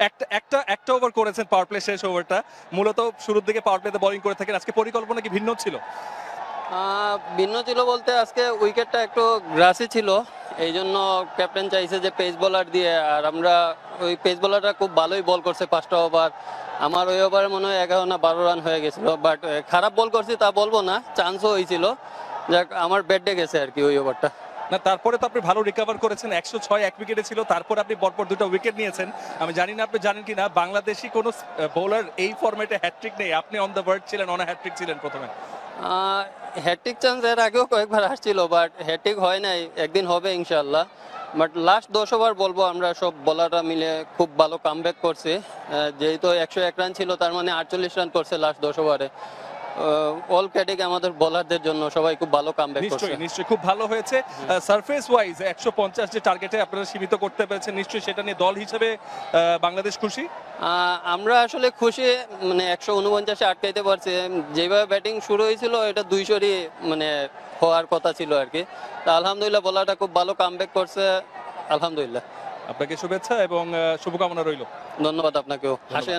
একটা একটা একটা ওভার করেছেন পাওয়ার প্লে শেষ ওভারটা, মূলত শুরুর দিকে পাওয়ার প্লেতে বোলিং করে থাকেন, আজকে পরিকল্পনা কি ভিন্ন ছিল? ভিন্ন ছিল বলতে আজকে উইকেটটা একটু গ্রাসি ছিল, এই জন্য ক্যাপ্টেন চাইছে যে পেস বোলার দিয়ে, আর আমরা ওই পেস বোলারটা খুব ভালোই বল করছে 5টা ওভার। আমার ওই ওভারে মনে হয় 11 না 12 রান হয়ে গেছিল, বাট খারাপ বল করছি তা বলবো না, চান্সও হয়েছিল। যাক, আমার ব্যাট ডে গেছে আর কি ওই ওভারটা। না, তারপরে তো আপনি ভালো রিকভার করেছেন, 106 এক উইকেটে ছিল, তারপর আপনি পরপর দুটো উইকেট নিয়েছেন। আমি জানি না আপনি জানেন কিনা, বাংলাদেশি কোন বোলার এই ফরম্যাটে হ্যাটট্রিক নেই, আপনি অন দ্য ভার্জ ছিলেন, অন হ্যাটট্রিক ছিলেন প্রথমে। হ্যাট্রিক চান্স এর আগেও কয়েকবার আসছিল, বাট হ্যাট্রিক হয় নাই, একদিন হবে ইনশাল্লাহ। বাট লাস্ট 10 ওভার বলবো আমরা সব বোলাররা মিলে খুব ভালো কামব্যাক করছে। যেহেতু 101 রান ছিল, তার মানে 48 রান করছে লাস্ট 10 ওভারে। অল ক্রেডিট আমাদের বোলারদের জন্য, সবাই খুব ভালো কামব্যাক করছে। নিশ্চয়ই নিশ্চয়ই খুব ভালো হয়েছে। সারফেস ওয়াইজ 150 যে টার্গেটে আপনারা সীমিত করতে পেরেছেন, নিশ্চয়ই সেটা নিয়ে দল হিসেবে বাংলাদেশ খুশি। আমরা আসলে খুশি, মানে 149-এ আটকাইতে পারছে। যেভাবে ব্যাটিং শুরু হয়েছিল, এটা 200-ই মানে হওয়ার কথা ছিল আর কি। তা আলহামদুলিল্লাহ, বোলারটা খুব ভালো কামব্যাক করছে, আলহামদুলিল্লাহ। আপনাকে শুভেচ্ছা এবং শুভকামনা রইল। ধন্যবাদ আপনাকেও। হাসেন।